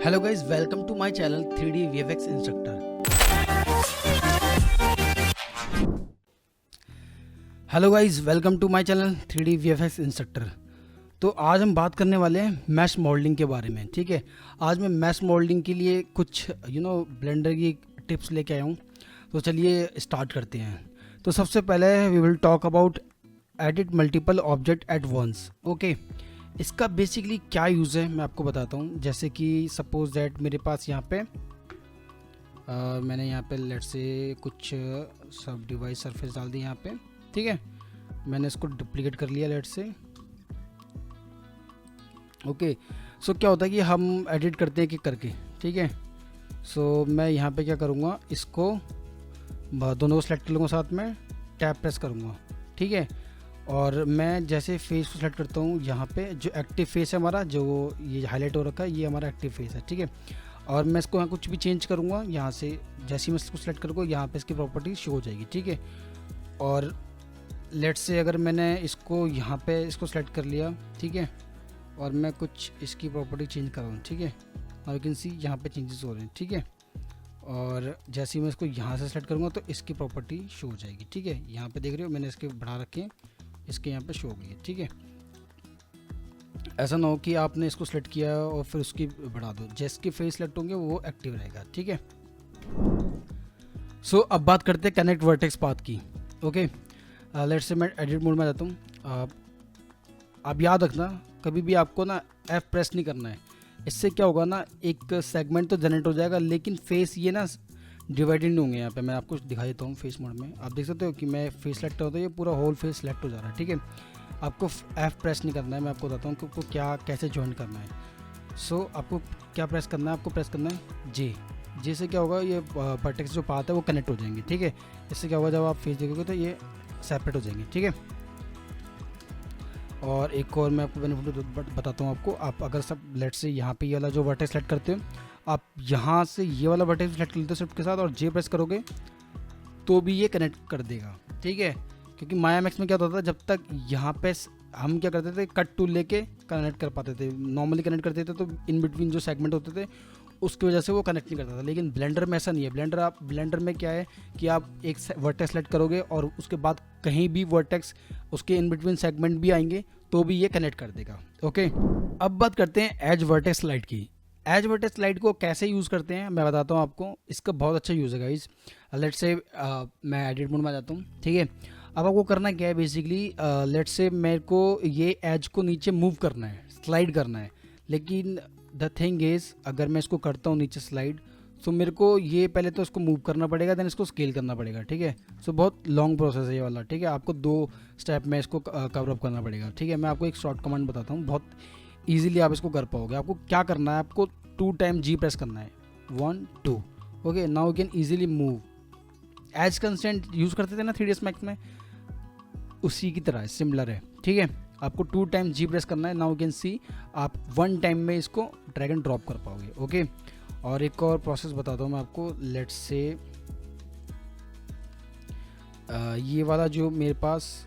Hello guys, welcome to my channel 3D VFX instructor. Hello guys, welcome to my channel 3D VFX instructor. तो आज हम बात करने वाले हैं मैश मॉडलिंग के बारे में। ठीक है, आज मैं मैश मॉडलिंग के लिए कुछ ब्लेंडर की टिप्स लेके आया हूँ। तो चलिए स्टार्ट करते हैं। तो सबसे पहले we will talk about edit multiple object at once. Okay, इसका बेसिकली क्या यूज़ है मैं आपको बताता हूँ। जैसे कि सपोज दैट मेरे पास यहाँ पे मैंने यहाँ पे लेट से कुछ सब डिवाइस सरफेस डाल दी यहाँ पे। ठीक है, मैंने इसको डुप्लीकेट कर लिया लेट से। ओके, सो क्या होता है कि हम एडिट करते हैं कि करके। ठीक है, सो मैं यहाँ पे क्या करूँगा, इसको दोनों को सेलेक्ट कर लूँगा, साथ में टैप प्रेस करूँगा। ठीक है, और मैं जैसे फेस को सेलेक्ट करता हूँ, यहाँ पे जो एक्टिव फेस है हमारा, जो ये हाईलाइट हो रखा है, ये हमारा एक्टिव फेस है। ठीक है, और मैं इसको यहाँ कुछ भी चेंज करूँगा, यहाँ से जैसे ही मैं इसको सेलेक्ट करूँगा, यहाँ पे इसकी प्रॉपर्टी शो हो जाएगी। ठीक है, और लेट से अगर मैंने इसको यहाँ पे इसको सेलेक्ट कर लिया, ठीक है, और मैं कुछ इसकी प्रॉपर्टी चेंज कर रहा हूँ। ठीक है, और यू कैन सी यहाँ पे चेंजेस हो रहे हैं। ठीक है, और जैसे ही मैं इसको यहाँ से सेलेक्ट करूँगा तो इसकी प्रॉपर्टी शो हो जाएगी। ठीक है, यहाँ पे देख रहे हो मैंने इसके बढ़ा रखे हैं, इसके यहाँ पे शो हो गई है। ठीक है, ऐसा ना हो कि आपने इसको सेलेक्ट किया और फिर उसकी बढ़ा दो, जिसके फेस सेलेक्ट होंगे वो एक्टिव रहेगा। ठीक है, सो अब बात करते हैं कनेक्ट वर्टेक्स पाथ की। ओके, लेट्स से मैं एडिट मोड में जाता हूँ। आप याद रखना, कभी भी आपको ना F प्रेस नहीं करना है। इससे क्या होगा ना, एक सेगमेंट तो जनरेट हो जाएगा, लेकिन फेस ये ना डिवाइडेड नहीं होंगे। यहाँ पे मैं आपको दिखा देता हूँ फेस मोड में। आप देख सकते हो कि मैं फेस सेलेक्ट होता है, ये पूरा होल फेस सेलेक्ट हो जा रहा है। ठीक है, आपको F प्रेस नहीं करना है। मैं आपको बताता हूँ कि आपको क्या कैसे ज्वाइन करना है। सो आपको क्या प्रेस करना है, आपको प्रेस करना है जे से क्या होगा, ये वर्टेक्स जो पाथ है वो कनेक्ट हो जाएंगे। ठीक है, इससे क्या होगा, जब आप फेस देखोगे तो ये सेपरेट हो जाएंगे। ठीक है, और एक और मैं आपको बेनिफिट बताता हूँ आपको। आप अगर सब लेट से यहाँ पे ये वाला जो वर्टेक्स सेलेक्ट करते हो, आप यहाँ से ये वाला वर्टेक्स सेलेक्ट कर लेते हो शिफ्ट के साथ, और जे प्रेस करोगे तो भी ये कनेक्ट कर देगा। ठीक है, क्योंकि माया मैक्स में क्या होता था, जब तक यहाँ पे हम क्या करते थे, कट टूल लेके कनेक्ट कर पाते थे, नॉर्मली कनेक्ट करते थे, तो इन बिटवीन जो सेगमेंट होते थे उसकी वजह से वो कनेक्ट नहीं करता था। लेकिन ब्लेंडर में ऐसा नहीं है। ब्लेंडर में क्या है कि आप एक वर्टेक्स सेलेक्ट करोगे और उसके बाद कहीं भी वर्टेक्स उसके इन बिटवीन सेगमेंट भी आएंगे तो भी ये कनेक्ट कर देगा। ओके, अब बात करते हैं एज वर्टेक्स स्लाइड की। एज वर्टेक्स स्लाइड को कैसे यूज़ करते हैं मैं बताता हूँ आपको। इसका बहुत अच्छा यूज़ है गाइस। लेट से मैं एडिट मोड में आ जाता हूँ। ठीक है, अब आपको करना क्या है, बेसिकली लेट से मेरे को ये एज को नीचे मूव करना है, स्लाइड करना है। लेकिन द थिंग इज़, अगर मैं इसको करता हूँ नीचे स्लाइड, तो मेरे को ये पहले तो इसको मूव करना पड़ेगा, देन इसको स्केल करना पड़ेगा। ठीक है, सो बहुत लॉन्ग प्रोसेस है ये वाला। ठीक है, आपको 2 स्टेप में इसको कवर अप करना पड़ेगा। ठीक है, मैं आपको एक शॉर्ट कमांड बताता हूँ, बहुत ईजिली आप इसको कर पाओगे। आपको क्या करना है, आपको 2 टाइम जी प्रेस करना है, 1 2। Okay, now you can easily move. As constant use करते थे ना 3ds मैक्स में, उसी की तरह सिमिलर है। ठीक है, आपको 2 टाइम जी प्रेस करना है। नाउ यू कैन सी आप 1 टाइम में इसको ड्रैग एंड ड्रॉप कर पाओगे। ओके, और एक और प्रोसेस बताता हूँ मैं आपको। लेट्स से ये वाला जो मेरे पास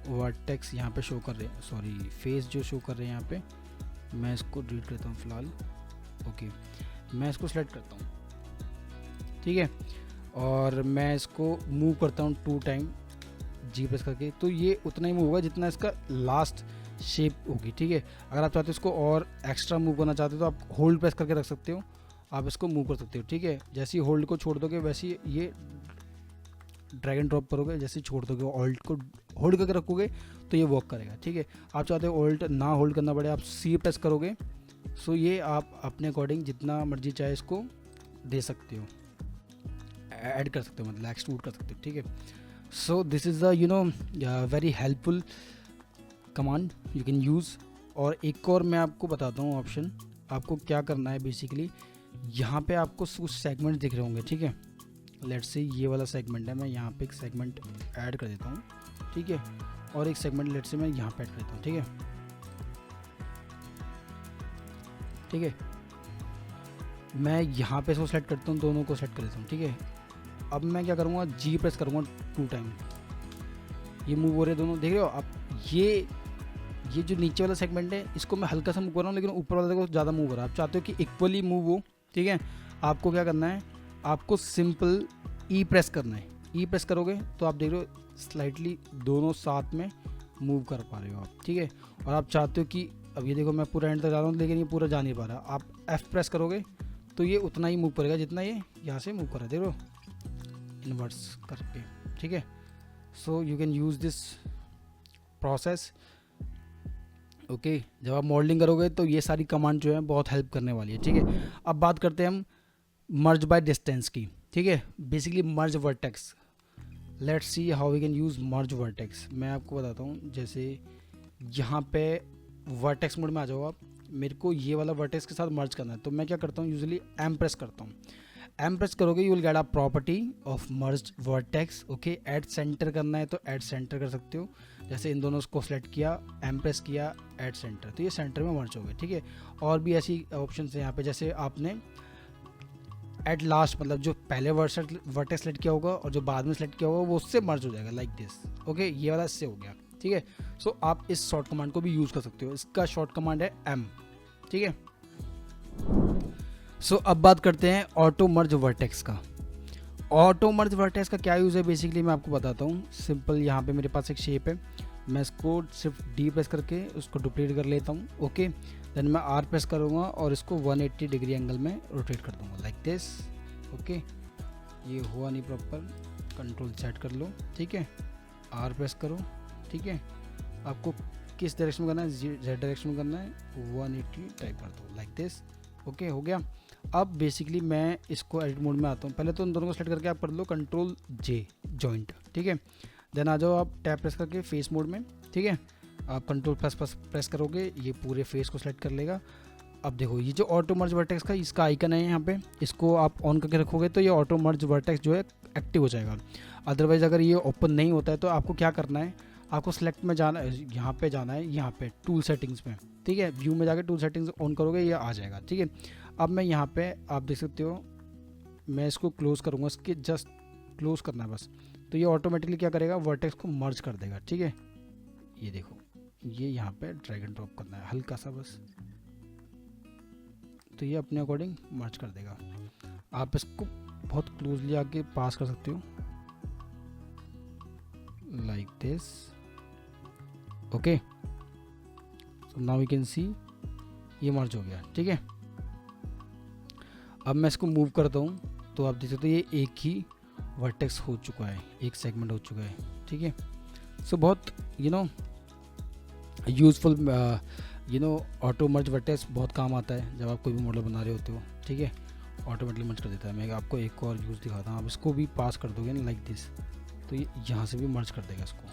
वर्टेक्स यहाँ पे शो कर रहे हैं, सॉरी फेस जो शो कर रहे हैं यहाँ पे, मैं इसको डिलीट करता हूँ फ़िलहाल। ओके, मैं इसको सेलेक्ट करता हूँ। ठीक है, और मैं इसको मूव करता हूँ 2 टाइम जी प्रेस करके, तो ये उतना ही मूव होगा जितना इसका लास्ट शेप होगी। ठीक है, अगर आप चाहते हो इसको और एक्स्ट्रा मूव करना चाहते हो तो आप होल्ड प्रेस करके रख सकते हो, आप इसको मूव कर सकते हो। ठीक है, जैसे ही होल्ड को छोड़ दोगे वैसे ही ये ड्रैग एंड ड्रॉप करोगे, जैसे ही छोड़ दोगे ऑल्ट को होल्ड करके रखोगे तो ये वर्क करेगा। ठीक है, आप चाहते हो ऑल्ट ना होल्ड करना पड़े, आप सी प्रेस करोगे, सो ये आप अपने अकॉर्डिंग जितना मर्जी चाहे इसको दे सकते हो, ऐड कर सकते हो, मतलब एक्सट्रूड कर सकते हो। ठीक है, so this is the very helpful command you can use. और एक और मैं आपको बताता हूँ ऑप्शन, आपको क्या करना है बेसिकली। यहाँ पे आपको कुछ सेगमेंट दिख रहे होंगे। ठीक है, लेट्स से ये वाला सेगमेंट है, मैं यहाँ पे एक सेगमेंट ऐड कर देता हूँ। ठीक है, और एक सेगमेंट लेट्स से मैं यहाँ पे ऐड कर देता हूँ। ठीक है, ठीक है, मैं यहाँ पे इसको सेलेक्ट करता हूँ, दोनों को सेलेक्ट कर देता हूँ। ठीक है, अब मैं क्या करूँगा, जी प्रेस करूँगा 2 टाइम, ये मूव हो रहे दोनों, देख रहे हो आप। ये ये जो नीचे वाला सेगमेंट है इसको मैं हल्का सा मूव कर रहा हूँ, लेकिन ऊपर वाला देखो ज़्यादा मूव हो रहा है। आप चाहते हो कि इक्वली मूव हो, ठीक है। आपको क्या करना है, आपको सिंपल ई प्रेस करना है। ई प्रेस करोगे तो आप देख रहे हो स्लाइटली दोनों साथ में मूव कर पा रहे हो आप, ठीक है। और आप चाहते हो कि अब ये देखो मैं पूरा एंड तक जा रहा हूँ, लेकिन ये पूरा जा नहीं पा रहा। आप एफ प्रेस करोगे तो ये उतना ही मूव करेगा जितना ये यहाँ से मूव कर रहा है, देखो इन्वर्स करके, ठीक है। So you can use this process, okay. जब आप मॉडलिंग करोगे तो ये सारी कमांड जो है बहुत हेल्प करने वाली है, ठीक है। अब बात करते हैं हम मर्ज बाय डिस्टेंस की, ठीक है। Basically merge vertex, let's see how we can use merge vertex. मैं आपको बताता हूँ, जैसे यहाँ पे वर्टेक्स मोड में आ जाओ आप, मेरे को ये वाला वर्टेक्स के साथ मर्ज करना है, तो मैं क्या करता हूँ, यूजुअली एम प्रेस करता हूँ। एम प्रेस करोगे you will get a property of merge vertex, okay. Add centre करना है तो ऐड सेंटर कर सकते हो, जैसे इन दोनों को सेलेक्ट किया, एम प्रेस किया, ऐड सेंटर, तो ये सेंटर में मर्ज हो गए, ठीक है। और भी ऐसी ऑप्शन है यहाँ पे, जैसे आपने एट लास्ट, मतलब जो पहले वर्टेक्स सेलेक्ट किया होगा और जो बाद में सेलेक्ट किया होगा वो उससे मर्ज हो जाएगा, लाइक दिस, ओके। ये वाला इससे हो गया, ठीक है। सो आप इस शॉर्ट कमांड को भी यूज़ कर सकते हो, इसका शॉर्ट कमांड है एम, ठीक है। सो अब बात करते हैं ऑटो मर्ज वर्टेक्स का। ऑटो मर्ज वर्टेक्स का क्या यूज़ है, बेसिकली मैं आपको बताता हूँ। सिंपल यहाँ पे मेरे पास एक शेप है, मैं इसको सिर्फ डी प्रेस करके उसको डुप्लीकेट कर लेता हूँ, ओके। देन मैं आर प्रेस करूँगा और इसको 180 डिग्री एंगल में रोटेट कर दूँगा, लाइक दिस, ओके। ये हुआ नहीं प्रॉपर, कंट्रोल सेट कर लो, ठीक है। आर प्रेस करो, ठीक है। आपको किस डायरेक्शन में करना है, जेड डायरेक्शन में करना है, 180 टाइप कर दो, लाइक दिस, ओके, हो गया। अब बेसिकली मैं इसको एडिट मोड में आता हूँ। पहले तो उन दोनों को सेलेक्ट करके आप कर लो कंट्रोल जे, जॉइंट, ठीक है। देन आ जाओ आप टैप प्रेस करके फेस मोड में, ठीक है। आप कंट्रोल प्रेस करोगे, ये पूरे फेस को सेलेक्ट कर लेगा। अब देखो ये जो ऑटो मर्ज वर्टेक्स का इसका आइकन है यहाँ पे, इसको आप ऑन करके रखोगे तो ये ऑटो मर्ज वर्टेक्स जो है एक्टिव हो जाएगा। अदरवाइज़ अगर ये ओपन नहीं होता है तो आपको क्या करना है, आपको सेलेक्ट में जाना है, यहाँ पे जाना है, यहाँ पे टूल सेटिंग्स में, ठीक है। व्यू में जाकर टूल सेटिंग्स ऑन करोगे, ये आ जाएगा, ठीक है। अब मैं यहाँ पे आप देख सकते हो, मैं इसको क्लोज़ करूँगा, इसके जस्ट क्लोज़ करना है बस, तो ये ऑटोमेटिकली क्या करेगा, वर्टेक्स को मर्ज कर देगा, ठीक है। ये देखो, ये यहाँ पे ड्रैग एंड ड्रॉप करना है हल्का सा बस, तो ये अपने अकॉर्डिंग मर्ज कर देगा। आप इसको बहुत क्लोजली आके पास कर सकते हो, like this, okay. So now you can सी ये मर्ज हो गया, ठीक है। अब मैं इसको मूव करता हूँ तो आप देख सकते हो ये एक ही वर्टेक्स हो चुका है, एक सेगमेंट हो चुका है, ठीक है। सो बहुत यूज़फुल ऑटो मर्ज वर्टेक्स बहुत काम आता है जब आप कोई भी मॉडल बना रहे होते हो, ठीक है। ऑटोमेटिकली मर्ज कर देता है। मैं आपको एक और यूज़ दिखाता हूँ, आप इसको भी पास कर दोगे ना, लाइक दिस, तो ये यहाँ से भी मर्ज कर देगा इसको,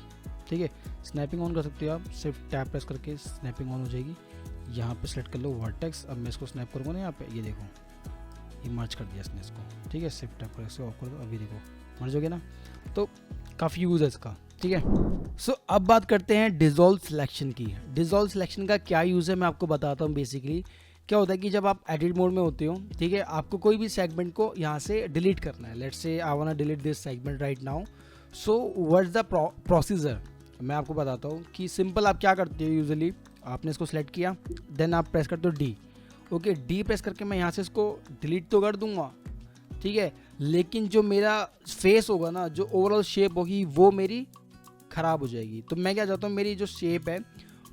ठीक है। स्नैपिंग ऑन कर सकते हो आप, सिर्फ टैप प्रेस करके स्नैपिंग ऑन हो जाएगी। यहाँ पे सेलेक्ट कर लो वर्टेक्स। अब मैं इसको स्नैप करूँगा ना, यहाँ पे ये देखो ये मर्ज कर दिया इसने इसको, ठीक है। सिर्फ टैप करके ऑफ कर दो, अभी देखो मर्ज हो गया ना, तो काफ़ी यूज़ है इसका, ठीक है। सो अब बात करते हैं डिज़ोल्व सिलेक्शन की। डिज़ोल्व सिलेक्शन का क्या यूज़ है मैं आपको बताता हूँ। बेसिकली क्या होता है कि जब आप एडिट मोड में होते हो, ठीक है, आपको कोई भी सेगमेंट को यहाँ से डिलीट करना है। Let's say I want to delete this segment right now. So what's the procedure, मैं आपको बताता हूँ कि सिंपल आप क्या करते हो। यूजुअली आपने इसको सेलेक्ट किया, देन आप प्रेस करते हो डी, ओके। डी प्रेस करके मैं यहाँ से इसको डिलीट तो कर दूंगा, ठीक है, लेकिन जो मेरा फेस होगा ना, जो ओवरऑल शेप होगी वो मेरी ख़राब हो जाएगी। तो मैं क्या चाहता हूँ, मेरी जो शेप है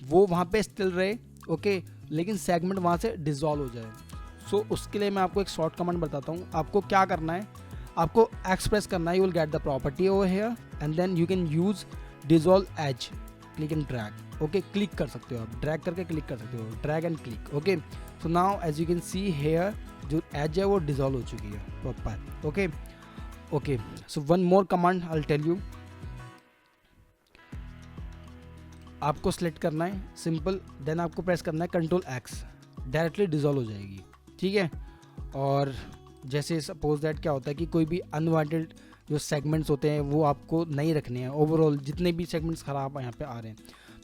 वो वहाँ पे स्टिल रहे, ओके, लेकिन सेगमेंट वहाँ से डिज़ोल्व हो जाए। सो उसके लिए मैं आपको एक शॉर्ट कमांड बताता हूँ। आपको क्या करना है, आपको एक्सप्रेस करना है, you will get the property over here and then you can use dissolve edge, click and drag, okay. Click कर सकते हो आप, ड्रैग करके क्लिक कर सकते हो, drag and click, okay. So now as you can see here जो edge है वो डिज़ोल्व हो चुकी है proper, okay okay. So one more command I will tell you, आपको सेलेक्ट करना है सिंपल, देन आपको प्रेस करना है कंट्रोल एक्स, डायरेक्टली डिज़ोल्व हो जाएगी, ठीक है। और जैसे सपोज दैट क्या होता है कि कोई भी अनवांटेड जो सेगमेंट्स होते हैं वो आपको नहीं रखने हैं, ओवरऑल जितने भी सेगमेंट्स ख़राब यहाँ पे आ रहे हैं,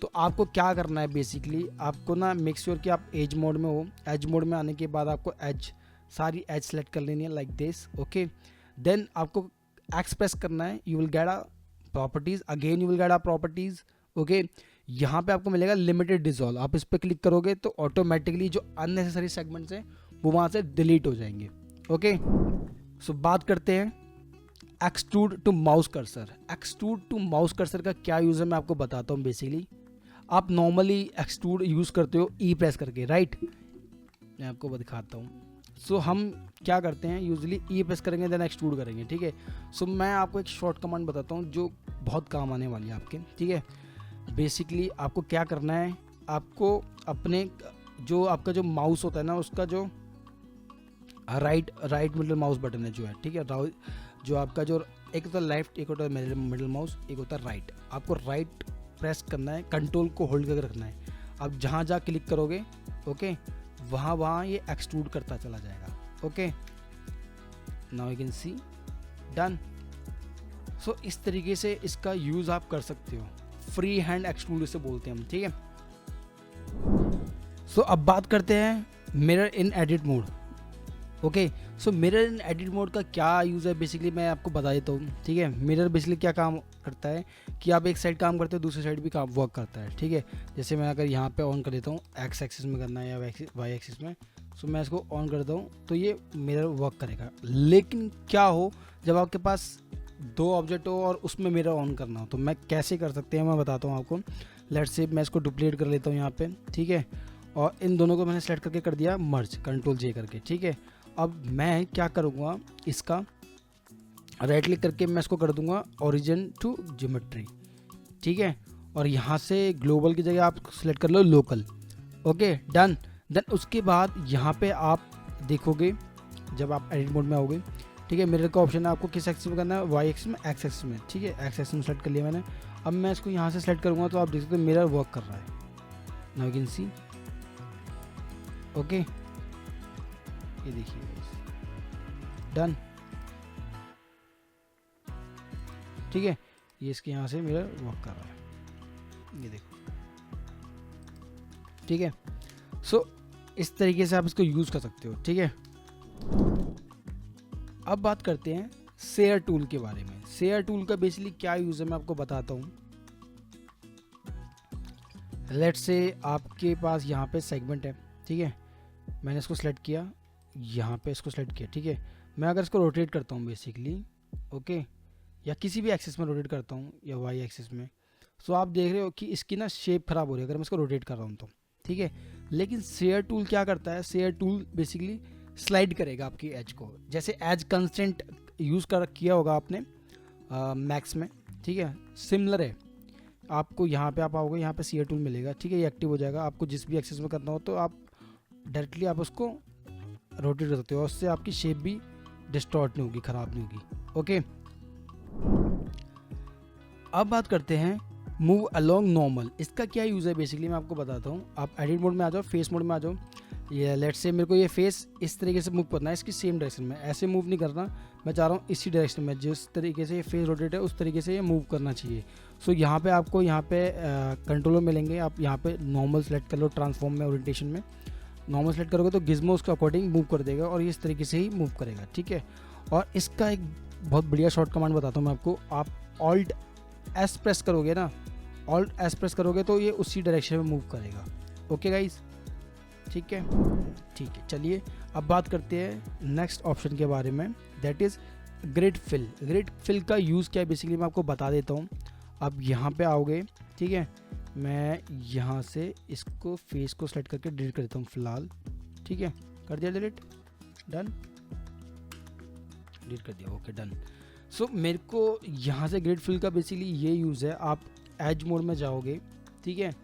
तो आपको क्या करना है, बेसिकली आपको ना मेक श्योर कि आप एज मोड में हो। एज मोड में आने के बाद आपको एज, सारी एज सेलेक्ट कर लेनी है लाइक दिस, ओके। देन आपको एक्स प्रेस करना है, you will get a properties, again you will get a properties, okay. यहाँ पे आपको मिलेगा लिमिटेड डिसॉल्व, आप इस पर क्लिक करोगे तो ऑटोमेटिकली जो अननेसेसरी सेगमेंट्स हैं वो वहाँ से डिलीट हो जाएंगे। ओके, सो बात करते हैं extrude to mouse cursor. Extrude to mouse cursor का क्या यूज़ है मैं आपको बताता हूँ। बेसिकली आप नॉर्मली एक्सट्रूड यूज़ करते हो ई प्रेस करके, राइट? मैं आपको दिखाता हूँ। सो हम क्या करते हैं, यूजुअली ई प्रेस करेंगे देन एक्सट्रूड करेंगे, ठीक है? सो मैं आपको एक शॉर्ट कमांड बताता हूँ जो बहुत काम आने वाली है आपके, ठीक है? बेसिकली आपको क्या करना है, आपको अपने जो आपका जो माउस होता है ना, उसका जो राइट मिडल माउस बटन है जो है, ठीक है, जो आपका जो एक होता है लेफ्ट, एक होता है मिडल माउस, एक होता है राइट। आपको राइट प्रेस करना है, कंट्रोल को होल्ड करके रखना है। आप जहाँ जहाँ क्लिक करोगे, ओके, वहाँ ये एक्सट्रूड करता चला जाएगा। Okay, now you can see done. So इस तरीके से इसका यूज़ आप कर सकते हो, फ्री हैंड एक्सट्रूड इसे बोलते हैं हम, ठीक है? सो अब बात करते हैं मिरर इन edit mode. Okay, so mirror इन एडिट मोड का क्या यूज़ है बेसिकली मैं आपको बता देता हूँ, ठीक है? मिरर बेसिकली क्या काम करता है कि आप एक साइड काम करते हो, दूसरी साइड भी काम वर्क करता है, ठीक है? जैसे मैं अगर यहाँ पे ऑन कर देता हूँ, एक्स एक्सिस में करना है या वाई एक्सिस में, सो मैं इसको ऑन करता हूँ तो ये मिरर वर्क करेगा। लेकिन क्या हो जब आपके पास दो ऑब्जेक्ट हो और उसमें मिरर ऑन करना हो, तो मैं कैसे कर सकते हैं मैं बताता हूँ आपको। लेट्स से मैं इसको डुप्लीकेट कर लेता हूँ यहाँ पे, ठीक है? और इन दोनों को मैंने सेलेक्ट करके कर दिया मर्ज, कंट्रोल जे करके, ठीक है? अब मैं क्या करूँगा, इसका राइट क्लिक करके मैं इसको कर दूंगा ओरिजिन टू ज्योमेट्री, ठीक है? और यहाँ से ग्लोबल की जगह आप सेलेक्ट कर लो लोकल। Okay, done. देन उसके बाद यहाँ पे आप देखोगे जब आप एडिट मोड में आओगे, ठीक है, मिरर का ऑप्शन है, आपको किस एक्सिस में करना है, वाई एक्सिस में, एक्स एक्सिस में, ठीक है? एक्स एक्सिस में सेलेक्ट कर लिया मैंने। अब मैं इसको यहाँ से सेलेक्ट करूँगा तो आप देख सकते हो मिरर वर्क कर रहा है, now you can C. Okay, ये देखिए डन, ठीक है? ये इसके यहाँ से मिरर वर्क कर रहा है, ये देखो, ठीक है? सो इस तरीके से आप इसको यूज़ कर सकते हो, ठीक है? अब बात करते हैं शेयर टूल के बारे में। शेयर टूल का बेसिकली क्या यूज़ है मैं आपको बताता हूँ। लेट्स से आपके पास यहाँ पे सेगमेंट है, ठीक है? मैंने इसको सेलेक्ट किया, यहाँ पे इसको सेलेक्ट किया, ठीक है? मैं अगर इसको रोटेट करता हूँ बेसिकली, ओके, या किसी भी एक्सिस में रोटेट करता हूँ या वाई एक्सिस में, सो आप देख रहे हो कि इसकी ना शेप ख़राब हो रही है अगर मैं इसको रोटेट कर रहा हूँ तो, ठीक है? लेकिन शेयर टूल क्या करता है, शेयर टूल बेसिकली स्लाइड करेगा आपकी एज को, जैसे एज कंस्टेंट यूज़ किया होगा आपने मैक्स में, ठीक है? सिमिलर है। आपको यहाँ पे आप आओगे, यहाँ पे शेयर टूल मिलेगा, ठीक है? ये एक्टिव हो जाएगा। आपको जिस भी एक्सिस में करना हो तो आप डायरेक्टली आप उसको रोटेट कर सकते हो, उससे आपकी शेप भी डिस्टॉर्ट नहीं होगी, ख़राब नहीं होगी। ओके, अब बात करते हैं मूव अलोंग नॉर्मल। इसका क्या यूज़ है बेसिकली मैं आपको बताता हूँ। आप एडिट मोड में आ जाओ, फेस मोड में आ जाओ। ये लेट्स से मेरे को ये फेस इस तरीके से मूव करना है, इसकी सेम डायरेक्शन में, ऐसे मूव नहीं करना। मैं चाह रहा हूँ इसी डायरेक्शन में, जिस तरीके से ये फेस रोटेट है उस तरीके से ये मूव करना चाहिए। सो यहाँ पे आपको यहाँ पे कंट्रोलर मिलेंगे, आप यहाँ पे नॉर्मल सेलेक्ट कर लो, ट्रांसफॉर्म में, ओरिएंटेशन में नॉर्मल सेलेक्ट करोगे तो गिज़मो उसके अकॉर्डिंग मूव कर देगा और ये इस तरीके से ही मूव करेगा, ठीक है? और इसका एक बहुत बढ़िया शॉर्ट कमांड बताता हूँ मैं आपको। आप ऑल्ट एस प्रेस करोगे ना, ऑल्ट एस प्रेस करोगे तो ये उसी डायरेक्शन में मूव करेगा। ओके गाइज, ठीक है? ठीक है, चलिए अब बात करते हैं नेक्स्ट ऑप्शन के बारे में, that is grid fill. Grid fill का यूज़ क्या है बेसिकली मैं आपको बता देता हूँ। अब यहाँ पे आओगे, ठीक है? मैं यहाँ से इसको फेस को सेलेक्ट करके डिलीट कर देता हूँ फ़िलहाल, ठीक है? कर दिया डिलीट, डन, डिलीट कर दिया, ओके डन। सो मेरे को यहाँ से ग्रिड फिल का बेसिकली ये यूज़ है। आप एज मोड में जाओगे, ठीक है?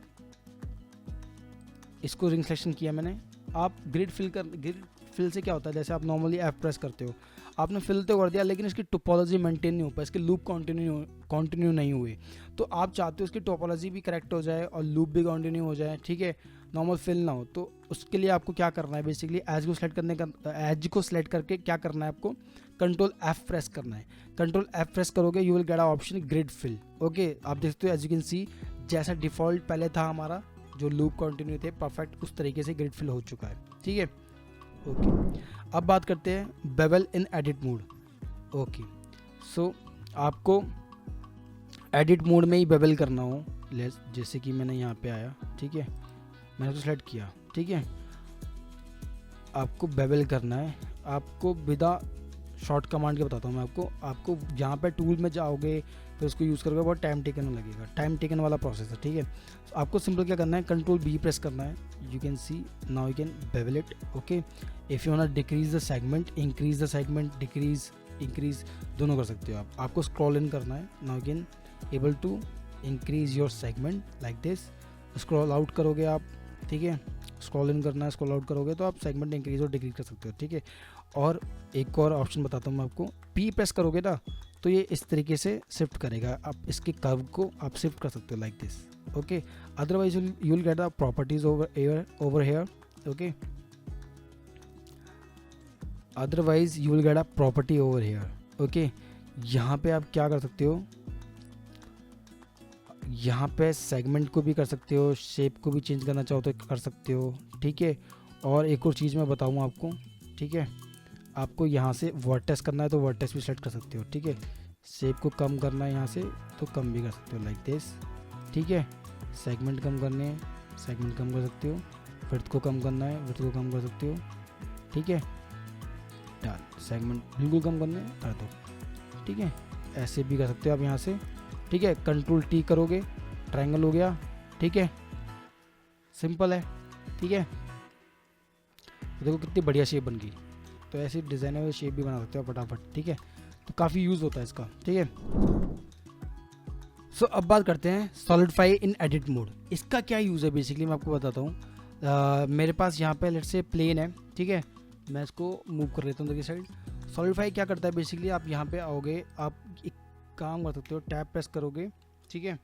इसको रिंग सिलेक्शन किया मैंने। आप ग्रिड फिल से क्या होता है, जैसे आप नॉर्मली एफ प्रेस करते हो, आपने फिल तो कर दिया लेकिन इसकी टोपोलॉजी मेंटेन नहीं हो पाई, इसके लूप कंटिन्यू नहीं हुए। तो आप चाहते हो इसकी टोपोलॉजी भी करेक्ट हो जाए और लूप भी कंटिन्यू हो जाए, ठीक है? नॉर्मल फिल ना हो। तो उसके लिए आपको क्या करना है बेसिकली, एज को सेलेक्ट करके क्या करना है आपको, कंट्रोल एफ प्रेस करना है। कंट्रोल एफ प्रेस करोगे you will get a option grid fill. Okay, आप देखते हो एज यू कैन सी जैसा डिफ़ॉल्ट पहले था हमारा जो लूप कंटिन्यू थे परफेक्ट, उस तरीके से ग्रिड फिल हो चुका है, ठीक है? ओके, अब बात करते हैं बेवल इन एडिट मोड। ओके, सो आपको एडिट मोड में ही बेवल करना हो, जैसे कि मैंने यहाँ पे आया, ठीक है, मैंने तो सेलेक्ट किया, ठीक है। आपको बेवल करना है, आपको विदा शॉर्ट कमांड के बताता हूँ मैं आपको यहाँ पे टूल में जाओगे तो उसको यूज़ करोगे, बहुत टाइम टेकन लगेगा, टाइम टेकन वाला प्रोसेस है, ठीक है। तो आपको सिंपल क्या करना है, कंट्रोल बी प्रेस करना है, you can see now you can bevel it, okay. If you want decrease the segment, increase the segment, decrease increase दोनों कर सकते हो आपको स्क्रॉल इन करना है, now you can able to increase your segment like this. Scroll out करोगे आप, ठीक है, स्क्रॉल इन करना है, स्क्रॉल आउट करोगे तो आप सेगमेंट इंक्रीज और डिक्रीज कर सकते हो, ठीक है। और एक और ऑप्शन बताता हूँ मैं आपको, पी प्रेस करोगे ना तो ये इस तरीके से शिफ्ट करेगा, आप इसके कर्व को आप शिफ्ट कर सकते हो like this, okay. Otherwise you will get the properties over here, okay. Otherwise you will get a property over here, okay. यहाँ पे आप क्या कर सकते हो, यहाँ पे सेगमेंट को भी कर सकते हो, शेप को भी चेंज करना चाहो तो कर सकते हो, ठीक है। और एक और चीज़ मैं बताऊँ आपको, ठीक है, आपको यहाँ से वर्टेक्स करना है तो वर्टेक्स भी सेलेक्ट कर सकते हो, ठीक है। शेप को कम करना है यहाँ से तो कम भी कर सकते हो लाइक दिस, ठीक है। सेगमेंट कम करने हैं, सेगमेंट कम कर सकते हो, विड्थ को कम करना है, विड्थ को कम कर सकते हो, ठीक है। डन, सेगमेंट बिल्कुल कम करने हैं, कर दो, ठीक है। ऐसे भी कर सकते हो आप यहाँ से, ठीक है। कंट्रोल टी करोगे, ट्रायंगल हो गया, ठीक है, सिंपल है, ठीक है। देखो कितनी बढ़िया शेप बन गई। तो ऐसे डिज़ाइनर शेप भी बना सकते हो फटाफट, ठीक है। तो काफ़ी यूज़ होता है इसका, ठीक है। सो अब बात करते हैं सॉलिडिफाई इन एडिट मोड। इसका क्या यूज़ है बेसिकली मैं आपको बताता हूँ। मेरे पास यहाँ पे लेट्स से प्लेन है, ठीक है, मैं इसको मूव कर लेता हूँ देखिए साइड। सॉलिडिफाई क्या करता है बेसिकली, आप यहाँ पे आओगे, आप एक काम कर सकते हो, टैब प्रेस करोगे, ठीक है।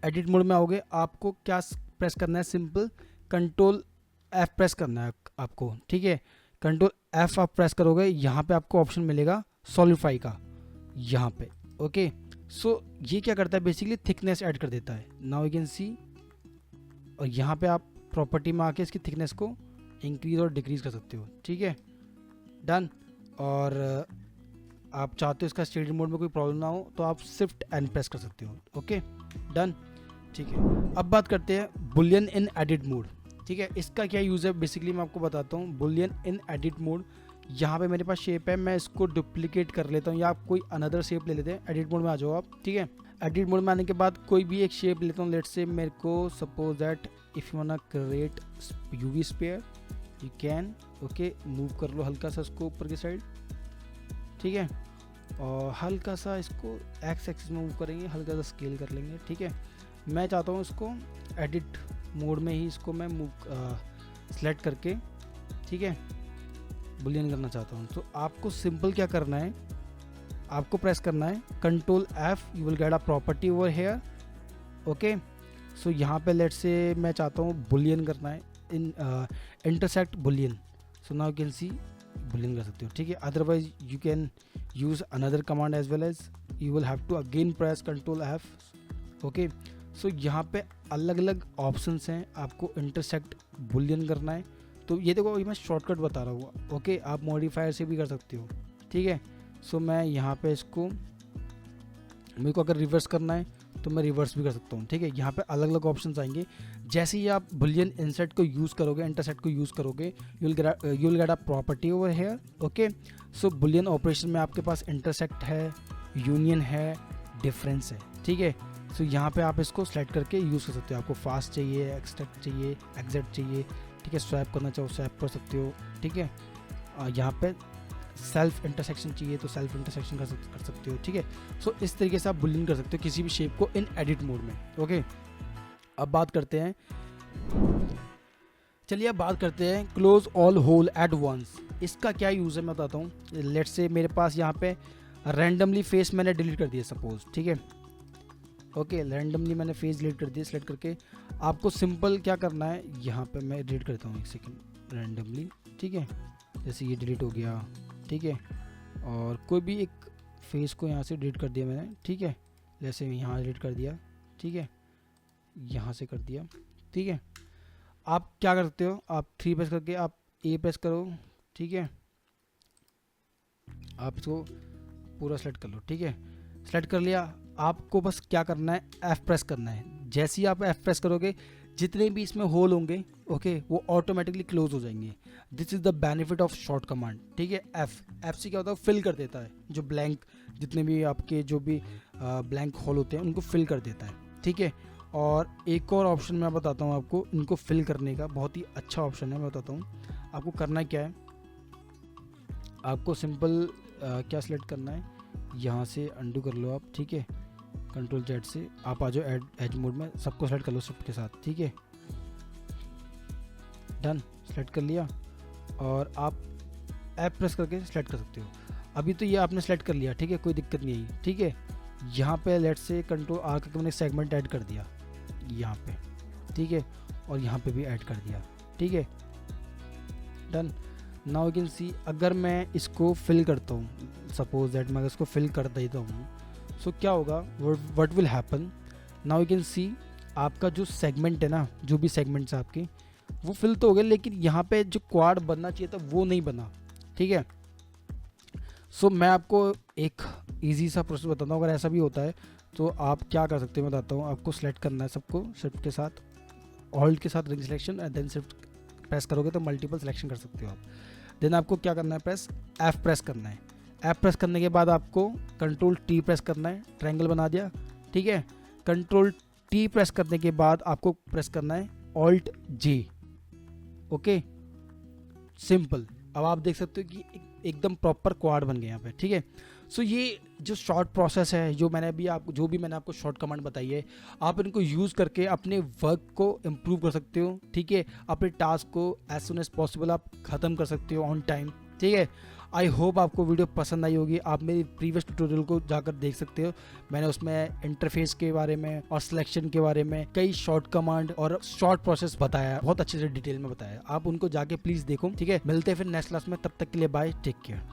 एडिट मोड में आओगे, आपको क्या प्रेस करना है, सिंपल कंट्रोल एफ प्रेस करना है आपको, ठीक है। कंट्रोल एफ आप प्रेस करोगे, यहाँ पे आपको ऑप्शन मिलेगा सॉलिडिफाई का, यहाँ पे, ओके। सो ये क्या करता है बेसिकली, थिकनेस ऐड कर देता है, नाउ यू कैन सी। और यहाँ पे आप प्रॉपर्टी में आके इसकी थिकनेस को इंक्रीज और डिक्रीज कर सकते हो, ठीक है, डन। और आप चाहते हो इसका स्टेडी मोड में कोई प्रॉब्लम ना हो तो आप शिफ्ट एन प्रेस कर सकते हो, ओके, डन, ठीक है। अब बात करते हैं बुलियन इन एडिट मोड, ठीक है। इसका क्या यूज़ है बेसिकली मैं आपको बताता हूँ। बुलियन इन एडिट मोड, यहाँ पे मेरे पास शेप है, मैं इसको डुप्लीकेट कर लेता हूँ या आप कोई अनदर शेप ले लेते हैं। एडिट मोड में आ जाओ आप, ठीक है। एडिट मोड में आने के बाद कोई भी एक शेप लेता हूँ, लेट्स से मेरे को suppose that if you want create UV sphere you can, okay, move कर लो हल्का सा इसको ऊपर की साइड, ठीक है। और हल्का सा इसको एक्स एक्सिस में मूव करेंगे, हल्का सा स्केल कर लेंगे, ठीक है। मैं चाहता हूँ इसको एडिट मोड में ही इसको मैं मूव सेलेक्ट करके, ठीक है, बुलियन करना चाहता हूँ। तो आपको सिंपल क्या करना है, आपको प्रेस करना है control F, you will get a property over here, okay. So यहाँ पे लेट्स से मैं चाहता हूँ बुलियन करना है, in intersect Boolean, so now you can see Boolean कर सकते हो, ठीक है। Otherwise you can use another command as well as, you will have to again press control F, okay. So यहाँ पे अलग अलग ऑप्शंस हैं, आपको इंटरसेक्ट बुलियन करना है तो ये देखो, ये मैं शॉर्टकट बता रहा हूँ, ओके। आप मॉडिफायर से भी कर सकते हो, ठीक है। सो मैं यहाँ पे इसको, मेरे को अगर रिवर्स करना है तो मैं रिवर्स भी कर सकता हूँ, ठीक है। यहाँ पे अलग अलग ऑप्शंस आएंगे। जैसे ही आप बुलियन इंसर्ट को यूज़ करोगे, इंटरसेक्ट को यूज़ करोगे, you will get a property over here, okay. So Boolean operation में आपके पास इंटरसेक्ट है, यूनियन है, डिफरेंस है, ठीक है। सो यहाँ पे आप इसको सेलेक्ट करके यूज़ कर सकते हो। आपको फास्ट चाहिए, एक्सट्रैक्ट चाहिए, एग्जैक्ट चाहिए, ठीक है, स्वैप करना चाहो स्वैप कर सकते हो, ठीक है। यहाँ पे सेल्फ इंटरसेक्शन चाहिए तो सेल्फ इंटरसेक्शन कर सकते हो, ठीक है। सो इस तरीके से आप बुलियन कर सकते हो किसी भी शेप को इन एडिट मोड में, ओके। अब बात करते हैं, चलिए अब बात करते हैं close all hole at once. इसका क्या यूज़ है मैं बताता हूँ। लेट्स से मेरे पास यहाँ पे रैंडमली फेस मैंने डिलीट कर दिया सपोज, ठीक है, ओके। रैंडमली मैंने फेस डिलीट कर दिया सेलेक्ट करके। आपको सिंपल क्या करना है, यहाँ पे मैं डिलीट करता हूँ एक सेकेंड रैंडमली, ठीक है। जैसे ये डिलीट हो गया, ठीक है। और कोई भी एक फेस को यहाँ से डिलीट कर दिया मैंने, ठीक है। जैसे यहाँ डिलीट कर दिया, ठीक है, यहाँ से कर दिया, ठीक है। आप क्या कर सकते हो, आप 3 प्रेस करके आप ए प्रेस करो, ठीक है। आप इसको पूरा सेलेक्ट कर लो, ठीक है। सेलेक्ट कर लिया, आपको बस क्या करना है, F प्रेस करना है। जैसे ही आप F प्रेस करोगे जितने भी इसमें होल होंगे ओके वो ऑटोमेटिकली क्लोज हो जाएंगे। This is the benefit of short command, ठीक है। एफ से क्या होता है, फिल कर देता है जो ब्लैंक, जितने भी आपके जो भी ब्लैंक होल होते हैं उनको फिल कर देता है, ठीक है। और एक और ऑप्शन मैं बताता हूँ आपको इनको फिल करने का, बहुत ही अच्छा ऑप्शन है, मैं बताता हूँ आपको करना क्या है। आपको सिंपल क्या सिलेक्ट करना है, यहाँ से अंडू कर लो आप, ठीक है। कंट्रोल जेड से आप आ जाओ एज मोड में, सबको सेलेक्ट कर लो शिफ्ट के साथ, ठीक है। डन, सेलेक्ट कर लिया और आप ऐप प्रेस करके सेलेक्ट कर सकते हो। अभी तो ये आपने सेलेक्ट कर लिया, ठीक है, कोई दिक्कत नहीं आई, ठीक है। यहाँ पे लेट से कंट्रोल आर करके मैंने सेगमेंट ऐड कर दिया यहाँ पे, ठीक है, और यहाँ पे भी ऐड कर दिया, ठीक है। डन, नाउ यू कैन सी अगर मैं इसको फिल करता हूँ, सपोज दैट मैं इसको फिल कर देता हूँ, सो क्या होगा, what will happen, now you can सी आपका जो सेगमेंट है ना, जो भी सेगमेंट्स आपके वो फिल तो हो गए, लेकिन यहाँ पे जो क्वाड बनना चाहिए था वो नहीं बना, ठीक है। सो मैं आपको एक इजी सा प्रोसेस बताता हूँ, अगर ऐसा भी होता है तो आप क्या कर सकते हो, मैं बताता हूँ। आपको सेलेक्ट करना है सबको शिफ्ट के साथ, ऑल्ट के साथ ring selection, and then shift press करोगे तो मल्टीपल सिलेक्शन कर सकते हो आप। देन आपको क्या करना है, प्रेस एफ प्रेस करना है। एफ प्रेस करने के बाद आपको कंट्रोल टी प्रेस करना है, ट्रायंगल बना दिया, ठीक है। कंट्रोल टी प्रेस करने के बाद आपको प्रेस करना है ऑल्ट जे, ओके, सिंपल। अब आप देख सकते हो कि एकदम प्रॉपर क्वाड बन गए यहाँ पे, ठीक है। सो ये जो शॉर्ट प्रोसेस है, जो मैंने आपको शॉर्ट कमांड बताई है, आप इनको यूज़ करके अपने वर्क को इम्प्रूव कर सकते हो, ठीक है। अपने टास्क को एज सुन एज पॉसिबल आप ख़त्म कर सकते हो ऑन टाइम, ठीक है। आई होप आपको वीडियो पसंद आई होगी। आप मेरी प्रीवियस ट्यूटोरियल को जाकर देख सकते हो, मैंने उसमें इंटरफेस के बारे में और सिलेक्शन के बारे में कई शॉर्ट कमांड और शॉर्ट प्रोसेस बताया, बहुत अच्छे से डिटेल में बताया। आप उनको जाके प्लीज़ देखो, ठीक है। मिलते हैं फिर नेक्स्ट क्लास में, तब तक के लिए बाय, टेक केयर।